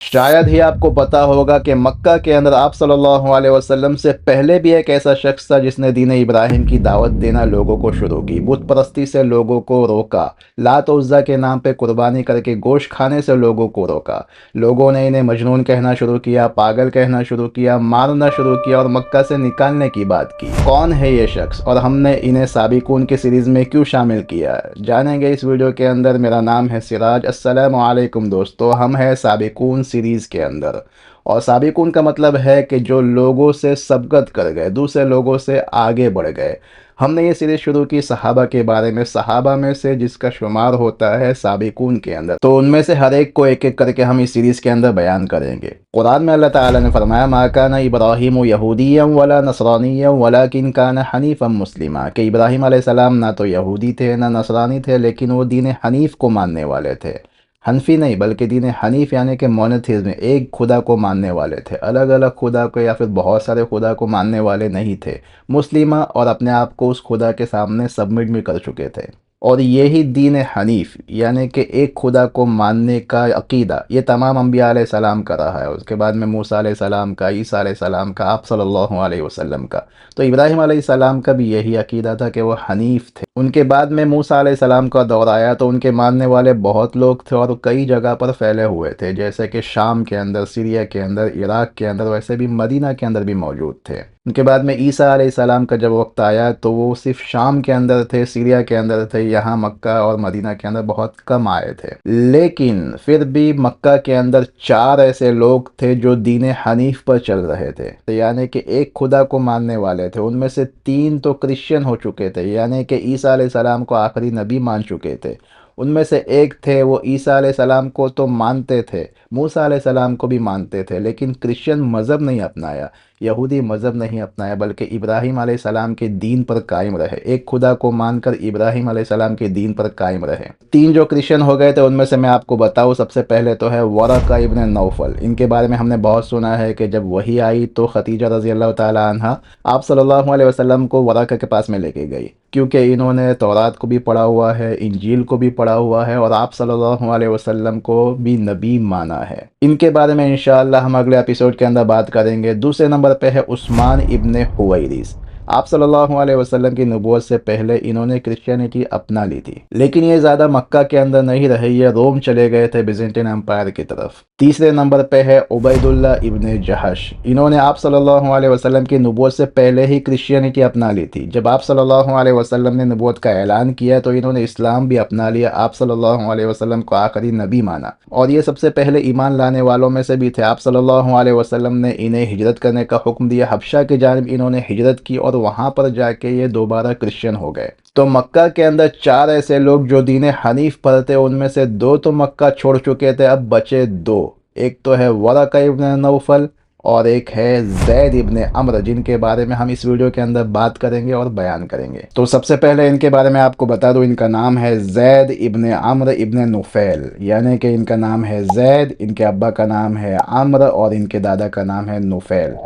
शायद ही आपको पता होगा कि मक्का के अंदर आप सल्लल्लाहु अलैहि वसल्लम से पहले भी एक ऐसा शख्स था जिसने दीन इब्राहिम की दावत देना लोगों को शुरू की, बुत परस्ती से लोगों को रोका, लात उज़्ज़ा के नाम पे कुर्बानी करके गोश्त खाने से लोगों को रोका। लोगों ने इन्हें मजनून कहना शुरू किया, पागल कहना शुरू किया, मारना शुरू किया और मक्का से निकालने की बात की। कौन है ये शख्स और हमने इन्हें साबिकून की सीरीज़ में क्यों शामिल किया, जानेंगे इस वीडियो के अंदर। मेरा नाम है सिराज। अस्सलामु अलैकुम दोस्तों, हम हैं साबिकून सीरीज़ के अंदर। और साबिकून का मतलब है कि जो लोगों से सबकत कर गए, दूसरे लोगों से आगे बढ़ गए। हमने ये सीरीज़ शुरू की सहाबा के बारे में, सहाबा में से जिसका शुमार होता है साबिकून के अंदर। तो उनमें से हर एक को एक एक करके हम इस सीरीज़ के अंदर बयान करेंगे। कुरान में अल्लाह ताला ने फरमाया, मा काना इब्राहीम यहूदिय्यन वला नसरानिय्यन वलाकिन काना हनीफन मुस्लिमा, कि इब्राहीम अलैहिस्सलाम ना तो यहूदी थे ना नसरानी थे, लेकिन वो दीन हनीफ को मानने वाले थे। हनफी नहीं बल्कि दीन हनीफ यानी कि मोनोथीज़्म, एक खुदा को मानने वाले थे, अलग अलग खुदा को या फिर बहुत सारे खुदा को मानने वाले नहीं थे। मुस्लिमा, और अपने आप को उस खुदा के सामने सबमिट भी कर चुके थे। और यही दीन हनीफ यानी कि एक खुदा को मानने का अकीदा ये तमाम अंबिया अलैहिस्सलाम का रहा है। उसके बाद में मूसा अलैहिस्सलाम का, ईसा अलैहिस्सलाम का, आप सल्लल्लाहु अलैहि वसल्लम का। तो इब्राहिम अलैहिस्सलाम का भी यही अकीदा था कि वो हनीफ थे। उनके बाद में मूसा अलैहिस्सलाम का दौर आया तो उनके मानने वाले बहुत लोग थे और कई जगह पर फैले हुए थे, जैसे कि शाम के अंदर, सीरिया के अंदर, इराक के अंदर, वैसे भी मदीना के अंदर भी मौजूद थे। उनके बाद में ईसा अलैहिस्सलाम का जब वक्त आया तो वो सिर्फ शाम के अंदर थे, सीरिया के अंदर थे, यहाँ मक्का और मदीना के अंदर बहुत कम आए थे। लेकिन फिर भी मक्का के अंदर 4 ऐसे लोग थे जो दीन हनीफ पर चल रहे थे, यानी कि एक खुदा को मानने वाले थे। उनमें से 3 तो क्रिश्चियन हो चुके थे, यानी कि ईसा अलैहिस्सलाम को आखिरी नबी मान चुके थे। उनमें से एक थे, वो ईसा अलैहिस्सलाम को तो मानते थे, मूसा अलैहिस्सलाम को भी मानते थे, लेकिन क्रिश्चियन मज़हब नहीं अपनाया, यहूदी मज़हब नहीं अपनाया, बल्कि इब्राहिम अलैहिस्सलाम के दीन पर कायम रहे। एक खुदा को मानकर इब्राहिम अलैहिस्सलाम के दीन पर कायम रहे। 3 जो क्रिश्चियन हो गए थे उनमें से मैं आपको बताऊं, सबसे पहले तो है वरका इब्न नौफल। इनके बारे में हमने बहुत सुना है कि जब वही आई तो खदीजा रज़ी अल्लाह ताला अन्हा आप सल्लल्लाहु अलैहि वसल्लम को वरका के पास में लेके गई, क्योंकि इन्होंने तौरात को भी पढ़ा हुआ है, इंजील को भी पढ़ा हुआ है और आप सल्लल्लाहु अलैहि वसल्लम को भी नबी माना है। इनके बारे में इंशाअल्लाह हम अगले एपिसोड के अंदर बात करेंगे। दूसरे नंबर पे है उस्मान इब्न हुवैरिस। आप सल्लल्लाहु अलैहि वसल्लम की नबूवत से पहले इन्होंने क्रिश्चियनिटी अपना ली थी, लेकिन ये ज़्यादा मक्का के अंदर नहीं रहे, ये रोम चले गए थे, बिजेंटिन एम्पायर की तरफ। तीसरे नंबर पे है उबैदुल्ला इब्न जहश। इन्होंने आप सल्लल्लाहु अलैहि वसल्लम की नबूवत से पहले ही क्रिश्चियनिटी अपना ली थी। जब आप सल्लल्लाहु अलैहि वसल्लम ने नबूवत का ऐलान किया तो इन्होंने इस्लाम भी अपना लिया, आप सल्लल्लाहु अलैहि वसल्लम को आखिरी नबी माना, और ये सबसे पहले ईमान लाने वालों में से भी थे। आप सल्लल्लाहु अलैहि वसल्लम ने इन्हें हिजरत करने का हुक्म दिया, हबशा की जानिब इन्होंने हिजरत की और वहाँ पर जाके ये दोबारा क्रिश्चियन हो गए। तो मक्का के अंदर 4 ऐसे लोग जो दीन हनीफ पर थे, उनमें से 2 तो मक्का छोड़ चुके थे, अब बचे 2। एक तो है वरका इब्न नौफल और एक है ज़ैद इब्न अम्र, जिनके बारे में हम इस वीडियो के अंदर बात करेंगे और बयान करेंगे। तो सबसे पहले इनके बारे में आपको बता दूं, इनका नाम है ज़ैद इब्न अम्र इब्न नुफैल, यानी कि इनका नाम है ज़ैद, इनके अब्बा का नाम है अम्र और इनके दादा का नाम है नुफैल।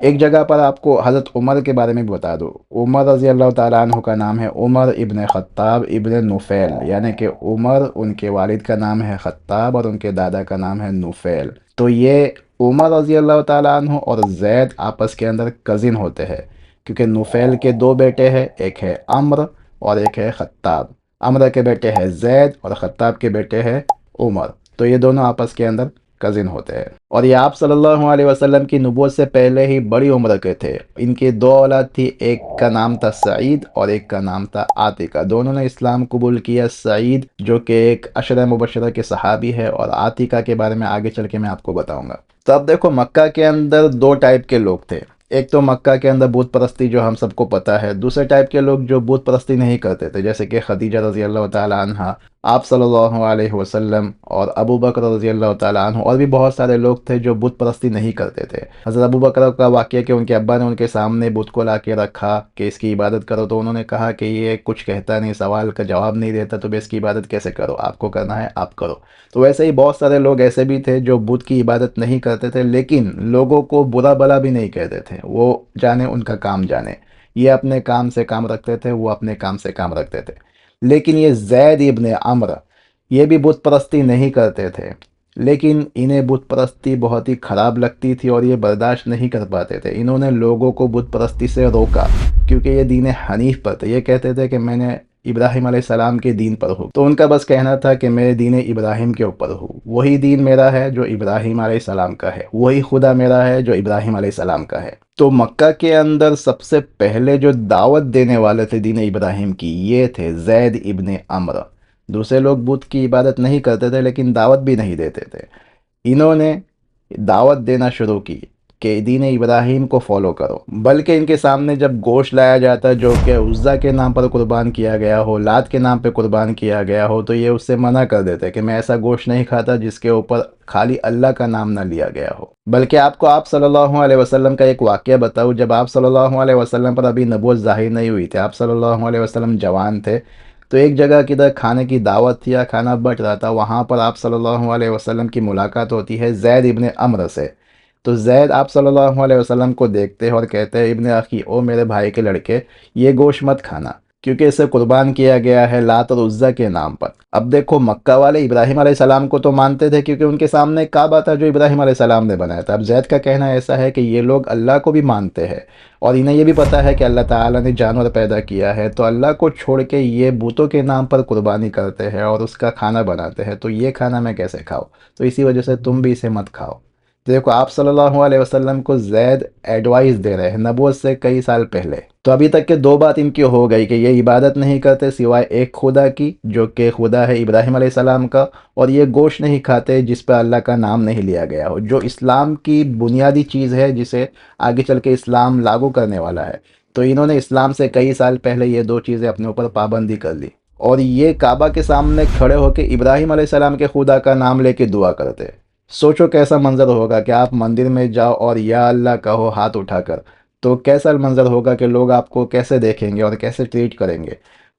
एक जगह पर आपको हज़रत उमर के बारे में भी बता दूं, उमर रज़ी अल्लाह ताला अन्हु का नाम है उमर इब्न ख़त्ताब इब्न नुफैल, यानी कि उमर उनके वालिद का नाम है ख़त्ताब और उनके दादा का नाम है नुफैल। तो ये उमर रज़ी अल्लाह ताला अन्हु और ज़ैद आपस के अंदर कज़िन होते हैं, क्योंकि नुफैल के 2 बेटे हैं, एक है अम्र और एक है ख़त्ताब। अम्र के बेटे हैं ज़ैद और ख़त्ताब के बेटे हैं उमर। तो ये दोनों आपस के अंदर कज़िन होते हैं। और ये आप सल्लल्लाहु अलैहि वसल्लम की नबूवत से पहले ही बड़ी उम्र के थे। इनकी 2 औलाद थी, एक का नाम था सईद और एक का नाम था आतिका। दोनों ने इस्लाम कबूल किया। सईद जो कि एक अशरा मुबशरा के सहाबी है और आतिका के बारे में आगे चल के मैं आपको बताऊंगा। तो अब देखो, मक्का के अंदर 2 टाइप के लोग थे। एक तो मक्का के अंदर बुत परस्ती जो हम सबको पता है, दूसरे टाइप के लोग जो बुत परस्ती नहीं करते थे, जैसे कि खदीजा रज़ी अल्लाह ताला अन्हा, आप सल्लल्लाहु अलैहि वसल्लम और अबू बकर रज़ी अल्लाह ताला अन्हु, और भी बहुत सारे लोग थे जो बुत परस्ती नहीं करते थे। हज़रत अबू बकर का वाक़या कि उनके अब्बा ने उनके सामने बुत को ला के रखा कि इसकी इबादत करो, तो उन्होंने कहा कि ये कुछ कहता नहीं, सवाल का जवाब नहीं देता, तो मैं इसकी इबादत कैसे करो, आपको करना है आप करो। तो वैसे ही बहुत सारे लोग ऐसे भी थे जो बुत की इबादत नहीं करते थे, लेकिन लोगों को बुरा भला भी नहीं कहते थे, वो जाने उनका काम जाने। ये अपने काम से काम रखते थे, वो अपने काम से काम रखते थे। लेकिन ये ज़ैद इब्न अम्र, ये भी बुत परस्ती नहीं करते थे। लेकिन इन्हें बुत परस्ती बहुत ही ख़राब लगती थी और ये बर्दाश्त नहीं कर पाते थे। इन्होंने लोगों को बुत परस्ती से रोका, क्योंकि ये दीन हनीफ पर थे। ये कहते थे कि मैंने इब्राहिम अलैहिस्सलाम के दीन पर हूँ। तो उनका बस कहना था कि मैं दीन इब्राहिम के ऊपर हूँ, वही दीन मेरा है जो इब्राहिम अलैहिस्सलाम का है, वही खुदा मेरा है जो इब्राहिम अलैहिस्सलाम का है। तो मक्का के अंदर सबसे पहले जो दावत देने वाले थे दीन इब्राहिम की, ये थे ज़ैद इब्न अम्र। दूसरे लोग बुत की इबादत नहीं करते थे, लेकिन दावत भी नहीं देते थे। इन्होंने दावत देना शुरू की कि दीन इब्राहिम को फॉलो करो। बल्कि इनके सामने जब गोश्त लाया जाता जो कि उज़्ज़ा के नाम पर कुर्बान किया गया हो, लात के नाम पे कुर्बान किया गया हो, तो ये उससे मना कर देते कि मैं ऐसा गोश्त नहीं खाता जिसके ऊपर खाली अल्लाह का नाम ना लिया गया हो। बल्कि आपको आप सल्लल्लाहु अलैहि वसल्लम का एक वाक़या बताऊँ, जब आप सल्लल्लाहु अलैहि वसल्लम पर अभी नबूवत ज़ाहिर नहीं हुई थी, आप सल्लल्लाहु अलैहि वसल्लम जवान थे, तो एक जगह किधर खाने की दावत थी या खाना बट रहा था, वहाँ पर आप सल्लल्लाहु अलैहि वसल्लम की मुलाकात होती है ज़ैद इब्न अम्र से। तो ज़ैद आप सल्लल्लाहु अलैहि वसल्लम को देखते हैं और कहते हैं, इब्न अखी, ओ मेरे भाई के लड़के, ये गोश्त मत खाना, क्योंकि इसे कुर्बान किया गया है लात और उज़्ज़ा के नाम पर। अब देखो, मक्का वाले इब्राहिम अलैहिस्सलाम को तो मानते थे, क्योंकि उनके सामने काबा था जो इब्राहिम अलैहिस्सलाम ने बनाया था। अब ज़ैद का कहना ऐसा है कि ये लोग अल्लाह को भी मानते हैं और इन्हें ये भी पता है कि अल्लाह ताला ने जानवर पैदा किया है, तो अल्लाह को छोड़ के ये बूतों के नाम पर कुर्बानी करते हैं और उसका खाना बनाते हैं, तो ये खाना मैं कैसे खाऊं? तो इसी वजह से तुम भी इसे मत खाओ। तो देखो, आप सल्लल्लाहु अलैहि वसल्लम को ज़ैद एडवाइस दे रहे हैं नबूवत से कई साल पहले। तो अभी तक के दो बात इनकी हो गई कि ये इबादत नहीं करते सिवाय एक खुदा की, जो कि खुदा है इब्राहिम अलैहिस्सलाम का, और ये गोश्त नहीं खाते जिस पर अल्लाह का नाम नहीं लिया गया हो, जो इस्लाम की बुनियादी चीज़ है जिसे आगे चल के इस्लाम लागू करने वाला है। तो इन्होंने इस्लाम से कई साल पहले ये दो चीज़ें अपने ऊपर पाबंदी कर ली, और ये काबा के सामने खड़े होकर इब्राहिम अलैहिस्सलाम के खुदा का नाम लेके दुआ करते। सोचो कैसा मंजर होगा कि आप मंदिर में जाओ और या अल्लाह कहो हाथ उठाकर, तो कैसा मंजर होगा कि लोग आपको कैसे देखेंगे और कैसे ट्रीट करेंगे।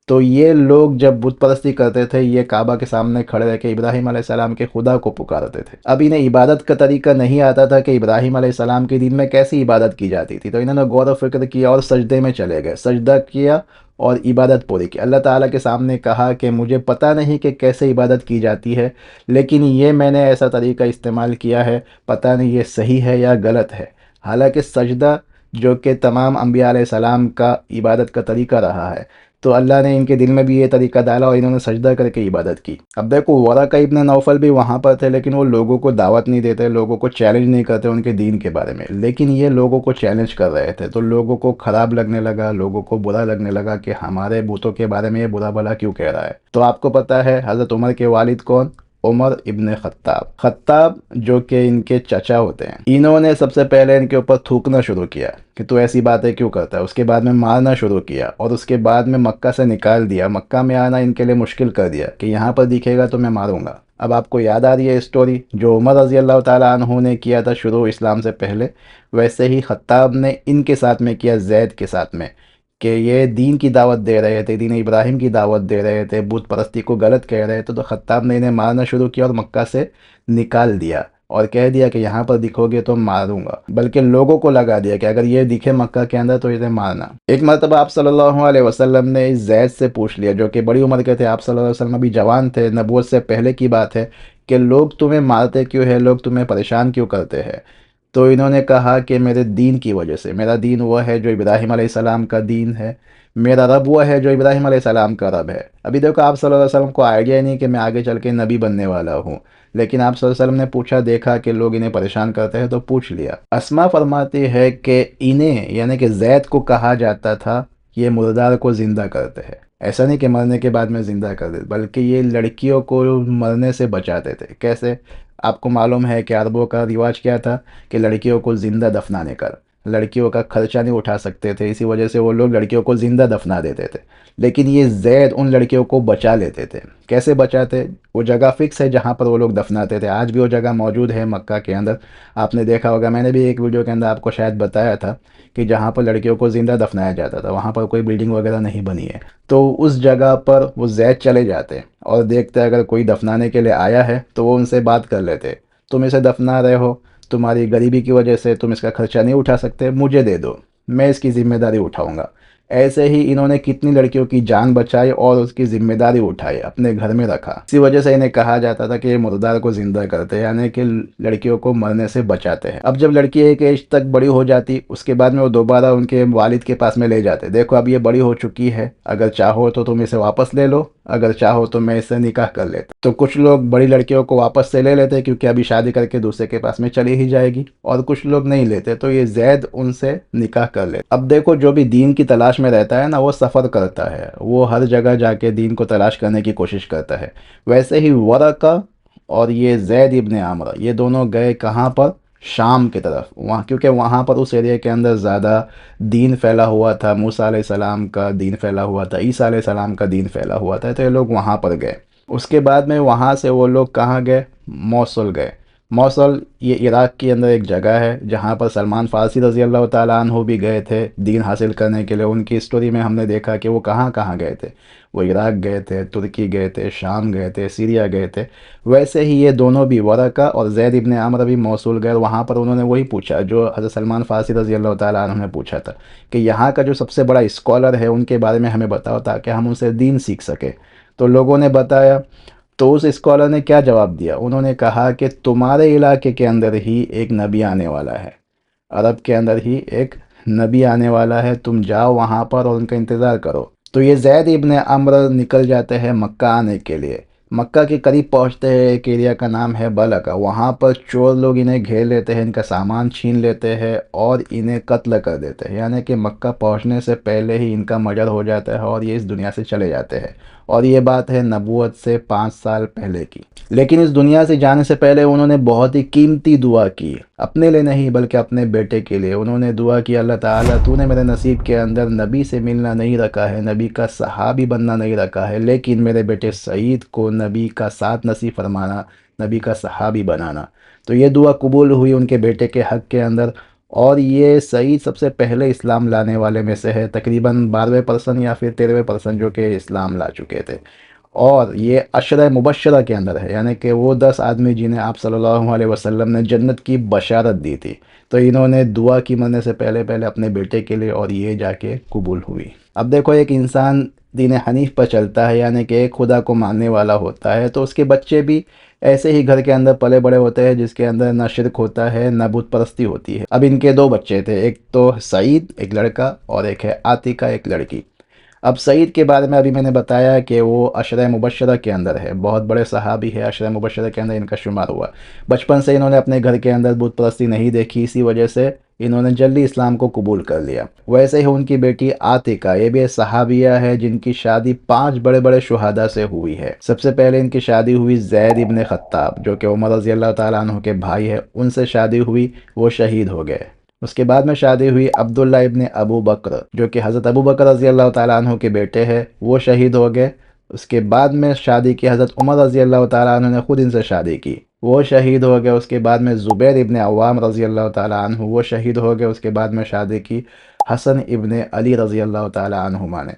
तो ये लोग जब बुत परस्ती करते थे, ये काबा के सामने खड़े रह के इब्राहिम अलैहिस्सलाम के खुदा को पुकारते थे। अब इन्हें इबादत का तरीका नहीं आता था कि इब्राहिम अलैहिस्सलाम के दिन में कैसी इबादत की जाती थी, तो इन्होंने गौर व फिक्र किया और सजदे में चले गए, सजदा किया और इबादत पूरी की। अल्लाह ताला के सामने कहा कि मुझे पता नहीं कि कैसे इबादत की जाती है, लेकिन ये मैंने ऐसा तरीका इस्तेमाल किया है, पता नहीं ये सही है या गलत है। हालांकि सजदा जो कि तमाम अम्बिया अलैहिस्सलाम का इबादत का तरीका रहा है, तो अल्लाह ने इनके दिल में भी ये तरीका डाला और इन्होंने सजदा करके इबादत की। अब देखो, वरक़ा इब्न नौफल भी वहाँ पर थे, लेकिन वो लोगों को दावत नहीं देते, लोगों को चैलेंज नहीं करते उनके दीन के बारे में, लेकिन ये लोगों को चैलेंज कर रहे थे। तो लोगों को ख़राब लगने लगा, लोगों को बुरा लगने लगा कि हमारे बूतों के बारे में ये बुरा भला क्यों कह रहा है। तो आपको पता है हज़रत उमर के वालिद कौन? उमर इब्न खत्ताब। खत्ताब जो कि इनके चचा होते हैं, इन्होंने सबसे पहले इनके ऊपर थूकना शुरू किया कि तू ऐसी बातें क्यों करता है। उसके बाद में मारना शुरू किया और उसके बाद में मक्का से निकाल दिया। मक्का में आना इनके लिए मुश्किल कर दिया कि यहाँ पर दिखेगा तो मैं मारूंगा। अब आपको याद आ रही है स्टोरी जो उमर रज़ी अल्लाह ताला अन्हु ने किया था शुरू इस्लाम से पहले, वैसे ही खत्ताब ने इनके साथ में किया, ज़ैद के साथ में, कि ये दीन की दावत दे रहे थे, दीन इब्राहिम की दावत दे रहे थे, बुत परस्ती को गलत कह रहे थे। तो खत्ताब ने इन्हें मारना शुरू किया और मक्का से निकाल दिया और कह दिया कि यहाँ पर दिखोगे तो मारूंगा। बल्कि लोगों को लगा दिया कि अगर ये दिखे मक्का के अंदर तो इन्हें मारना। एक मरतबा आप सल्लल्लाहु अलैहि वसल्लम ने इस ज़ैद से पूछ लिया, जो कि बड़ी उम्र के थे, आप सल्लल्लाहु अलैहि वसल्लम अभी जवान थे, नबूवत से पहले की बात है, कि लोग तुम्हें मारते क्यों है, लोग तुम्हें परेशान क्यों करते हैं। तो इन्होंने कहा कि मेरे दीन की वजह से, मेरा दीन वह है जो इब्राहिम अलैहिस्सलाम का दीन है, मेरा रब वह है जो इब्राहिम अलैहिस्सलाम का रब है। अभी देखो, आप सल्लल्लाहु अलैहि वसल्लम को आइडिया ही नहीं कि मैं आगे चल के नबी बनने वाला हूँ, लेकिन आप सल्लल्लाहु अलैहि वसल्लम ने पूछा, देखा कि लोग इन्हें परेशान करते हैं तो पूछ लिया। अस्मा फरमाती है कि इन्हें यानी कि ज़ैद को कहा जाता था ये मुर्दार को ज़िंदा करते हैं। ऐसा नहीं कि मरने के बाद में ज़िंदा कर देते, बल्कि ये लड़कियों को मरने से बचाते थे। कैसे? आपको मालूम है कि अरबों का रिवाज क्या था कि लड़कियों को ज़िंदा दफनाने का, लड़कियों का खर्चा नहीं उठा सकते थे, इसी वजह से वो लोग लड़कियों को ज़िंदा दफना देते थे। लेकिन ये ज़ैद उन लड़कियों को बचा लेते थे। कैसे बचाते? वो जगह फ़िक्स है जहाँ पर वो लोग दफनाते थे, आज भी वो जगह मौजूद है मक्का के अंदर। आपने देखा होगा, मैंने भी एक वीडियो के अंदर आपको शायद बताया था कि जहाँ पर लड़कियों को ज़िंदा दफनाया जाता था, वहाँ पर कोई बिल्डिंग वगैरह नहीं बनी है। तो उस जगह पर वो ज़ैद चले जाते और देखते अगर कोई दफनाने के लिए आया है तो वो उनसे बात कर लेते, तुम इसे दफना रहे हो, तुम्हारी गरीबी की वजह से तुम इसका खर्चा नहीं उठा सकते, मुझे दे दो, मैं इसकी ज़िम्मेदारी उठाऊंगा। ऐसे ही इन्होंने कितनी लड़कियों की जान बचाई और उसकी जिम्मेदारी उठाई, अपने घर में रखा। इसी वजह से इन्हें कहा जाता था कि ये मुर्दार को जिंदा करते हैं, यानी कि लड़कियों को मरने से बचाते हैं। अब जब लड़की एक एज तक बड़ी हो जाती, उसके बाद में वो दोबारा उनके वालिद के पास में ले जाते, देखो अब ये बड़ी हो चुकी है, अगर चाहो तो तुम इसे वापस ले लो, अगर चाहो तो मैं इससे निकाह कर लेता। तो कुछ लोग बड़ी लड़कियों को वापस से ले लेते क्योंकि अभी शादी करके दूसरे के पास में चली ही जाएगी, और कुछ लोग नहीं लेते, तो ये ज़ैद उनसे निकाह कर लेते। अब देखो, जो भी दीन की तलाश में रहता है ना, वो सफ़र करता है, वो हर जगह जाके दीन को तलाश करने की कोशिश करता है। वैसे ही वरका और ये ज़ैद इब्न आमर, ये दोनों गए कहाँ पर? शाम की तरफ। वहाँ, क्योंकि वहाँ पर उस एरिया के अंदर ज़्यादा दीन फैला हुआ था, मूसा अलैहिस्सलाम का दीन फैला हुआ था, ईसा अलैहिस्सलाम का दीन फैला हुआ था, तो ये लोग वहाँ पर गए। उसके बाद में वहाँ से वो लोग कहाँ गए? मौसल गए। मौसल ये इराक़ के अंदर एक जगह है जहाँ पर सलमान फ़ारसी रज़ी अल्लाह ताला अन्हु भी गए थे दीन हासिल करने के लिए। उनकी स्टोरी में हमने देखा कि वो कहाँ कहाँ गए थे। वो इराक़ गए थे, तुर्की गए थे, शाम गए थे, सीरिया गए थे। वैसे ही ये दोनों भी, वरका और ज़ैद इब्न आमर, भी मौसूल गए। वहाँ पर उन्होंने वही पूछा जो हज़रत सलमान फ़ारसी रज़ी अल्लाह ताला अन्हु ने पूछा था कि यहाँ का जो सबसे बड़ा स्कॉलर है उनके बारे में हमें बताओ ताकि हम उनसे दीन सीख सकें। तो लोगों ने बताया, तो उस स्कॉलर ने क्या जवाब दिया? उन्होंने कहा कि तुम्हारे इलाके के अंदर ही एक नबी आने वाला है, अरब के अंदर ही एक नबी आने वाला है, तुम जाओ वहाँ पर और उनका इंतज़ार करो। तो ये ज़ैद इब्न अम्र निकल जाते हैं मक्का आने के लिए। मक्का के करीब पहुँचते हैं, एक एरिया का नाम है बलका। वहाँ पर चोर लोग इन्हें घेर लेते हैं, इनका सामान छीन लेते हैं और इन्हें कत्ल कर देते हैं, यानी कि मक्का पहुँचने से पहले ही इनका मर्डर हो जाता है और ये इस दुनिया से चले जाते हैं। और ये बात है नबूवत से 5 साल पहले की। लेकिन इस दुनिया से जाने से पहले उन्होंने बहुत ही कीमती दुआ की, अपने लिए नहीं बल्कि अपने बेटे के लिए। उन्होंने दुआ की, अल्लाह ताला तूने मेरे नसीब के अंदर नबी से मिलना नहीं रखा है, नबी का सहाबी बनना नहीं रखा है, लेकिन मेरे बेटे सईद को नबी का साथ नसीब फरमाना, नबी का सहाबी बनाना। तो ये दुआ कबूल हुई उनके बेटे के हक़ के अंदर। और ये सईद सबसे पहले इस्लाम लाने वाले में से है, तकरीबन 12वें% या फिर 13वें% जो कि इस्लाम ला चुके थे। और ये अशरा मुबशरा के अंदर है, यानी कि वो 10 आदमी जिन्हें आप सल्लल्लाहु अलैहि वसल्लम ने जन्नत की बशारत दी थी। तो इन्होंने दुआ की मरने से पहले पहले अपने बेटे के लिए, और ये जाके कबूल हुई। अब देखो, एक इंसान दीन हनीफ पर चलता है, यानी कि एक खुदा को मानने वाला होता है, तो उसके बच्चे भी ऐसे ही घर के अंदर पले बड़े होते हैं जिसके अंदर ना शिरक होता है ना बुत परस्ती होती है। अब इनके दो बच्चे थे, एक तो सईद एक लड़का और एक है आतिका एक लड़की। अब सईद के बारे में अभी मैंने बताया कि वो अशरा मुबशरा के अंदर है, बहुत बड़े सहाबी है, अशरा मुबशरा के अंदर इनका शुमार हुआ। बचपन से इन्होंने अपने घर के अंदर बुत परस्ती नहीं देखी, इसी वजह से इन्होंने जल्दी इस्लाम को कबूल कर लिया। वैसे ही उनकी बेटी आतिका, ये भी एक सहाबिया है जिनकी शादी 5 बड़े बड़े शुहादा से हुई है। सबसे पहले इनकी शादी हुई ज़ैद इब्न खत्ताब जो कि उमर रज़ी अल्लाह ताला अन्हु के भाई है, उनसे शादी हुई, वो शहीद हो गए। उसके बाद में शादी हुई अब्दुल्ला इब्न अबू बकर जो कि हज़रत अबू बकर रज़ी अल्लाह ताला अन्हु के बेटे हैं, वो शहीद हो गए। उसके बाद में शादी की हज़रत उमर रज़ी अल्लाह ताला अन्हु ने खुद इनसे शादी की, वो शहीद हो गए। उसके बाद में ज़ुबैर इब्न अव्वाम रज़ी अल्लाह ताला अन्हु, वो शहीद हो गए। उसके बाद में शादी की हसन इब्न अली रज़ी अल्लाह ताला अन्हुमा ने,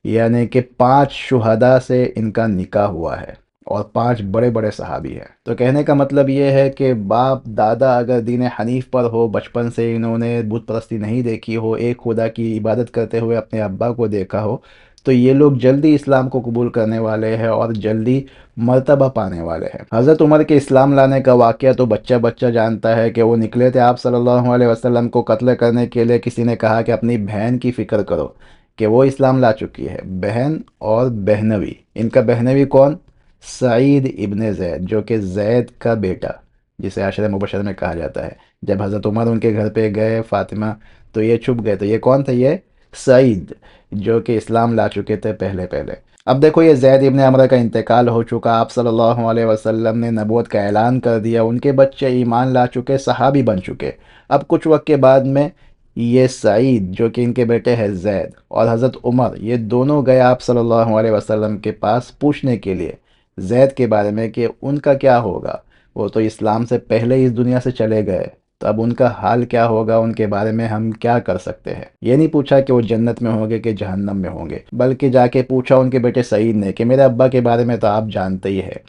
यानी कि 5 शुहदा से इनका निकाह हुआ है और 5 बड़े बड़े सहाबी हैं। तो कहने का मतलब ये है कि बाप दादा अगर दीन हनीफ पर हो, बचपन से इन्होंने बुत परस्ती नहीं देखी हो, एक खुदा की इबादत करते हुए अपने अब्बा को देखा हो, तो ये लोग जल्दी इस्लाम को कबूल करने वाले हैं और जल्दी मर्तबा पाने वाले हैं। हज़रत उमर के इस्लाम लाने का वाक़या तो बच्चा बच्चा जानता है कि वो निकले थे आप सल्लल्लाहु अलैहि वसल्लम को कत्ल करने के लिए। किसी ने कहा कि अपनी बहन की फ़िक्र करो कि वो इस्लाम ला चुकी है। बहन और बहनवी, इनका बहनवी कौन? सईद इब्न ज़ैद जो कि ज़ैद का बेटा, जिसे आशरा मुबशर में कहा जाता है। जब हज़रत उमर उनके घर पे गए फ़ातिमा, तो ये छुप गए। तो ये कौन थे? ये सईद जो कि इस्लाम ला चुके थे पहले पहले। अब देखो, ये ज़ैद इब्न अमर का इंतकाल हो चुका, आप सल्लल्लाहु अलैहि वसल्लम ने नबूवत का ऐलान कर दिया, उनके बच्चे ईमान ला चुके, सहाबी बन चुके। अब कुछ वक्त के बाद में ये सईद जो कि इनके बेटे हैं ज़ैद और हज़रत उमर, ये दोनों गए आप सल्लल्लाहु अलैहि वसल्लम के पास पूछने के लिए ज़ैद के बारे में कि उनका क्या होगा। वो तो इस्लाम से पहले ही इस दुनिया से चले गए, तो अब उनका हाल क्या होगा, उनके बारे में हम क्या कर सकते हैं। ये नहीं पूछा कि वो जन्नत में होंगे कि जहन्नम में होंगे, बल्कि जाके पूछा उनके बेटे सईद ने कि मेरे अब्बा के बारे में तो आप जानते ही है,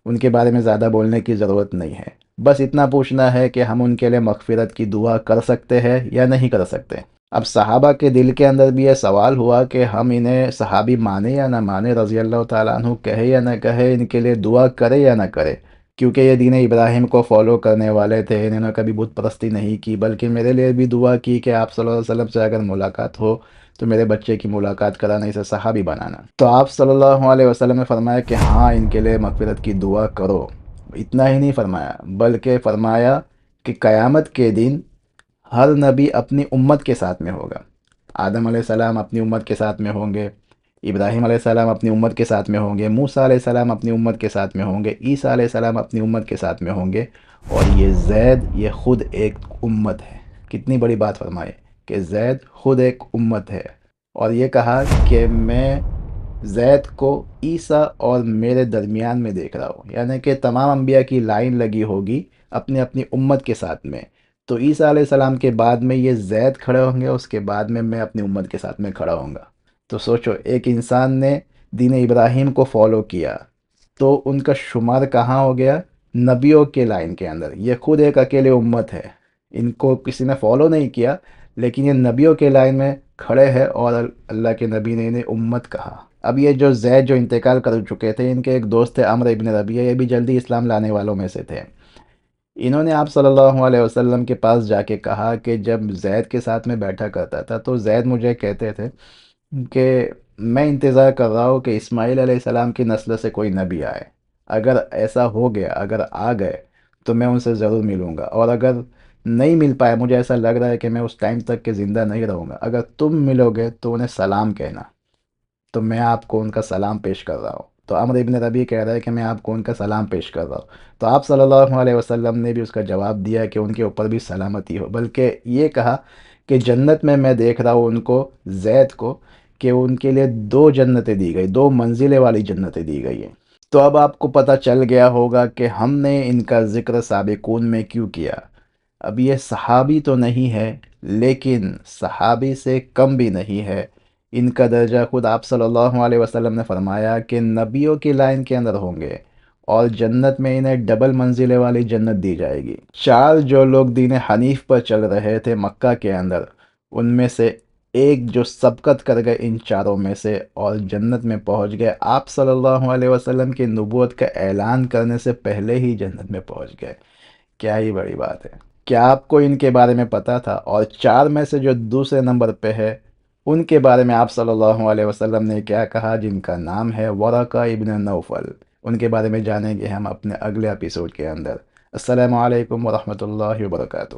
उनके बारे में ज़्यादा बोलने की ज़रूरत नहीं है, बस इतना पूछना है कि हम उनके लिए मग़फ़िरत की दुआ कर सकते हैं या नहीं कर सकते। اب صحابہ کے دل کے اندر بھی یہ سوال ہوا کہ ہم انہیں صحابی مانے یا نہ مانے، رضی اللہ تعالیٰ عنہ، کہے یا نہ کہے، ان کے لیے دعا کرے یا نہ کرے، کیونکہ یہ دین ابراہیم کو فالو کرنے والے تھے، انہوں نے کبھی بت پرستی نہیں کی، بلکہ میرے لیے بھی دعا کی کہ آپ صلی اللہ علیہ وسلم سے اگر ملاقات ہو تو میرے بچے کی ملاقات کرانا، اسے صحابی بنانا۔ تو آپ صلی اللہ علیہ وسلم نے فرمایا کہ ہاں، ان کے لیے مغفرت کی دعا کرو۔ اتنا ہی نہیں فرمایا، بلکہ فرمایا کہ قیامت کے دن ہر نبی اپنی امت کے ساتھ میں ہوگا۔ آدم علیہ السلام اپنی امت کے ساتھ میں ہوں گے، ابراہیم علیہ السلام اپنی امت کے ساتھ میں ہوں گے، موسیٰ علیہ السلام اپنی امت کے ساتھ میں ہوں گے، عیسیٰ علیہ السلام اپنی امت کے ساتھ میں ہوں گے، اور یہ زید، یہ خود ایک امت ہے۔ کتنی بڑی بات فرمائی کہ زید خود ایک امت ہے، اور یہ کہا کہ میں زید کو عیسیٰ اور میرے درمیان میں دیکھ رہا ہوں، یعنی کہ تمام انبیاء کی لائن لگی ہوگی اپنی اپنی امت کے ساتھ میں۔ تو عیسیٰ علیہ السلام کے بعد میں یہ زید کھڑے ہوں گے، اس کے بعد میں اپنی امت کے ساتھ میں کھڑا ہوں گا۔ تو سوچو، ایک انسان نے دین ابراہیم کو فالو کیا تو ان کا شمار کہاں ہو گیا؟ نبیوں کے لائن کے اندر۔ یہ خود ایک اکیلے امت ہے، ان کو کسی نے فالو نہیں کیا، لیکن یہ نبیوں کے لائن میں کھڑے ہیں، اور اللہ کے نبی نے انہیں امت کہا۔ اب یہ جو زید جو انتقال کر چکے تھے، ان کے ایک دوست تھے عمرو ابن ربیعہ، یہ بھی جلدی اسلام لانے والوں میں سے تھے۔ انہوں نے آپ صلی اللہ علیہ وسلم کے پاس جا کے کہا کہ جب زید کے ساتھ میں بیٹھا کرتا تھا تو زید مجھے کہتے تھے کہ میں انتظار کر رہا ہوں کہ اسماعیل علیہ السلام کی نسل سے کوئی نبی آئے، اگر ایسا ہو گیا، اگر آ گئے تو میں ان سے ضرور ملوں گا، اور اگر نہیں مل پائے، مجھے ایسا لگ رہا ہے کہ میں اس ٹائم تک کے زندہ نہیں رہوں گا، اگر تم ملو گے تو انہیں سلام کہنا، تو میں آپ کو ان کا سلام پیش کر رہا ہوں۔ تو عمرو ابن ربیع کہہ رہا ہے کہ میں آپ کو ان کا سلام پیش کر رہا ہوں۔ تو آپ صلی اللہ علیہ وسلم نے بھی اس کا جواب دیا کہ ان کے اوپر بھی سلامتی ہو، بلکہ یہ کہا کہ جنت میں دیکھ رہا ہوں ان کو، زید کو، کہ ان کے لیے دو جنتیں دی گئی، دو منزلیں والی جنتیں دی گئی ہیں۔ تو اب آپ کو پتہ چل گیا ہوگا کہ ہم نے ان کا ذکر سابقون میں کیوں کیا۔ اب یہ صحابی تو نہیں ہے، لیکن صحابی سے کم بھی نہیں ہے۔ ان کا درجہ خود آپ صلی اللہ علیہ وسلم نے فرمایا کہ نبیوں کی لائن کے اندر ہوں گے، اور جنت میں انہیں ڈبل منزلے والی جنت دی جائے گی۔ چار جو لوگ دین حنیف پر چل رہے تھے مکہ کے اندر، ان میں سے ایک جو سبقت کر گئے ان چاروں میں سے، اور جنت میں پہنچ گئے، آپ صلی اللہ علیہ وسلم کی نبوت کا اعلان کرنے سے پہلے ہی جنت میں پہنچ گئے۔ کیا ہی بڑی بات ہے! کیا آپ کو ان کے بارے میں پتا تھا؟ اور چار میں سے جو دوسرے نمبر پہ ہے، ان کے بارے میں آپ صلی اللہ علیہ وسلم نے کیا کہا؟ جن کا نام ہے ورقہ ابن نوفل۔ ان کے بارے میں جانیں گے ہم اپنے اگلے ایپیسوڈ کے اندر۔ السلام علیکم ورحمۃ اللہ وبرکاتہ۔